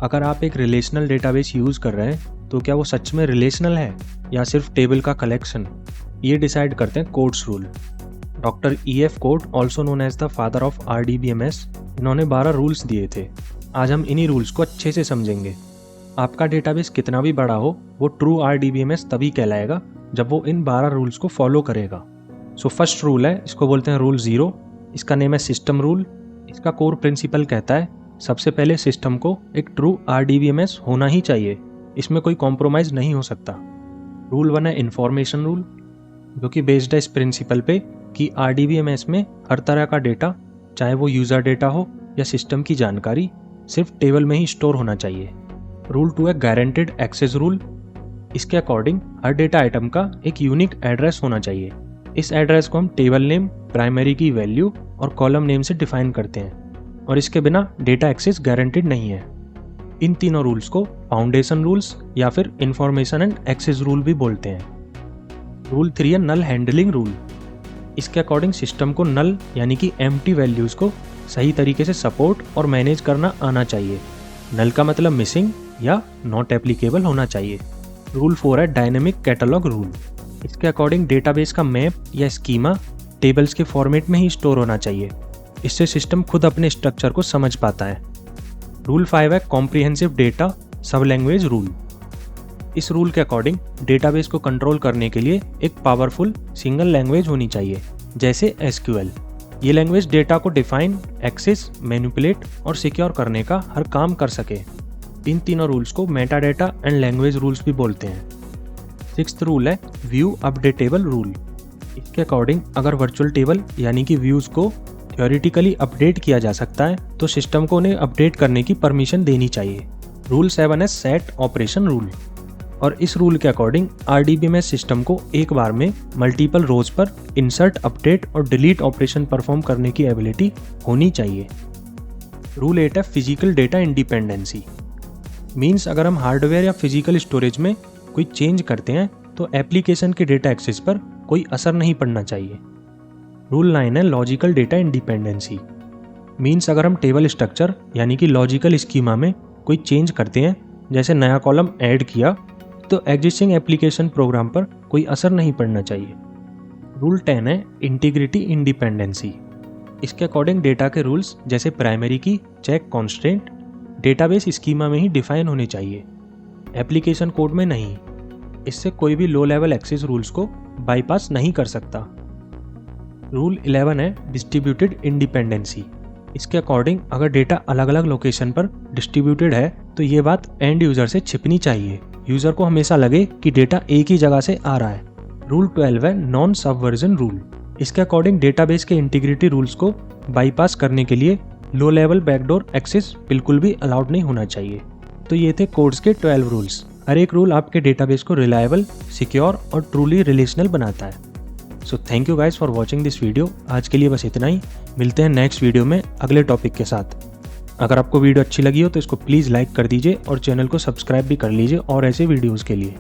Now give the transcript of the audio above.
अगर आप एक रिलेशनल डेटाबेस यूज़ कर रहे हैं तो क्या वो सच में रिलेशनल है या सिर्फ टेबल का कलेक्शन, ये डिसाइड करते हैं Codd's rule. Doctor E.F. Codd, also known as the father of RDBMS, इन्होंने 12 रूल्स दिए थे। आज हम इन्हीं रूल्स को अच्छे से समझेंगे। आपका डेटाबेस कितना भी बड़ा हो, वो ट्रू RDBMS तभी कहलाएगा जब वो इन 12 रूल्स को फॉलो करेगा। सो फर्स्ट रूल है, इसको बोलते हैं रूल 0। इसका नेम है सिस्टम रूल। इसका कोर प्रिंसिपल कहता है सबसे पहले सिस्टम को एक ट्रू RDBMS होना ही चाहिए, इसमें कोई कॉम्प्रोमाइज़ नहीं हो सकता। रूल 1 है इन्फॉर्मेशन रूल, जो कि बेस्ड है इस प्रिंसिपल पे कि RDBMS में हर तरह का डेटा, चाहे वो यूज़र डेटा हो या सिस्टम की जानकारी, सिर्फ टेबल में ही स्टोर होना चाहिए। रूल 2 है गारंटेड एक्सेस रूल। इसके अकॉर्डिंग हर डेटा आइटम का एक यूनिक एड्रेस होना चाहिए। इस एड्रेस को हम टेबल नेम, प्राइमरी की वैल्यू और कॉलम नेम से डिफाइन करते हैं, और इसके बिना डेटा एक्सेस गारंटेड नहीं है। इन तीनों रूल्स को फाउंडेशन रूल्स या फिर इंफॉर्मेशन एंड एक्सेस रूल भी बोलते हैं। रूल 3 है नल हैंडलिंग रूल। इसके अकॉर्डिंग सिस्टम को नल यानी कि एम्प्टी वैल्यूज़ को सही तरीके से सपोर्ट और मैनेज करना आना चाहिए। नल का मतलब मिसिंग या नॉट एप्लीकेबल होना चाहिए। रूल 4 है डायनेमिक कैटलॉग रूल। इसके अकॉर्डिंग डेटाबेस का मैप या स्कीमा टेबल्स के फॉर्मेट में ही स्टोर होना चाहिए। इससे सिस्टम खुद अपने स्ट्रक्चर को समझ पाता है। रूल 5 है कॉम्प्रिहेंसिव डेटा सब लैंग्वेज रूल। इस रूल के अकॉर्डिंग डेटाबेस को कंट्रोल करने के लिए एक पावरफुल सिंगल लैंग्वेज होनी चाहिए, जैसे SQL। ये लैंग्वेज डेटा को डिफाइन, एक्सेस, मैनिपुलेट और सिक्योर करने का हर काम कर सके। इन तीनों रूल्स को Meta data and language rules भी बोलते हैं। 6th रूल है व्यू अपडेटेबल रूल। इसके अकॉर्डिंग अगर वर्चुअल टेबल यानी कि व्यूज़ को थ्योरेटिकली अपडेट किया जा सकता है तो सिस्टम को उन्हें अपडेट करने की परमिशन देनी चाहिए। रूल 7 है सेट ऑपरेशन रूल, और इस रूल के अकॉर्डिंग RDBMS सिस्टम को एक बार में मल्टीपल रोज पर इंसर्ट, अपडेट और डिलीट ऑपरेशन परफॉर्म करने की एबिलिटी होनी चाहिए। रूल 8 है फिजिकल डेटा इंडिपेंडेंसी। मीन्स अगर हम हार्डवेयर या फिजिकल स्टोरेज में कोई चेंज करते हैं तो एप्लीकेशन के डेटा एक्सेस पर कोई असर नहीं पड़ना चाहिए। रूल 9 है लॉजिकल डेटा इंडिपेंडेंसी। मीन्स अगर हम टेबल स्ट्रक्चर यानी कि लॉजिकल स्कीमा में कोई चेंज करते हैं, जैसे नया कॉलम ऐड किया, तो एग्जिस्टिंग एप्लीकेशन प्रोग्राम पर कोई असर नहीं पड़ना चाहिए। रूल 10 है इंटीग्रिटी इंडिपेंडेंसी। इसके अकॉर्डिंग डेटा के रूल्स जैसे प्राइमरी की, चेक, कॉन्स्ट्रेंट डेटाबेस स्कीमा में ही डिफाइन होने चाहिए, एप्लीकेशन कोड में नहीं। इससे कोई भी लो लेवल एक्सेस रूल्स को बाईपास नहीं कर सकता। रूल 11 है डिस्ट्रीब्यूटेड इंडिपेंडेंसी। इसके अकॉर्डिंग अगर डेटा अलग अलग लोकेशन पर डिस्ट्रीब्यूटेड है तो ये बात एंड यूज़र से छिपनी चाहिए। यूज़र को हमेशा लगे कि डेटा एक ही जगह से आ रहा है। रूल 12 है नॉन सबवर्जन रूल। इसके अकॉर्डिंग डेटाबेस के इंटीग्रिटी रूल्स को बाईपास करने के लिए लो लेवल बैकडोर एक्सेस बिल्कुल भी अलाउड नहीं होना चाहिए। तो ये थे कोड्स के 12 रूल्स। हर एक रूल आपके डेटाबेस को रिलायबल, सिक्योर और ट्रूली रिलेशनल बनाता है। So thank you guys for watching this video. आज के लिए बस इतना ही। मिलते हैं नेक्स्ट वीडियो में अगले टॉपिक के साथ। अगर आपको वीडियो अच्छी लगी हो तो इसको प्लीज़ लाइक कर दीजिए और चैनल को सब्सक्राइब भी कर लीजिए और ऐसे वीडियोज़ के लिए।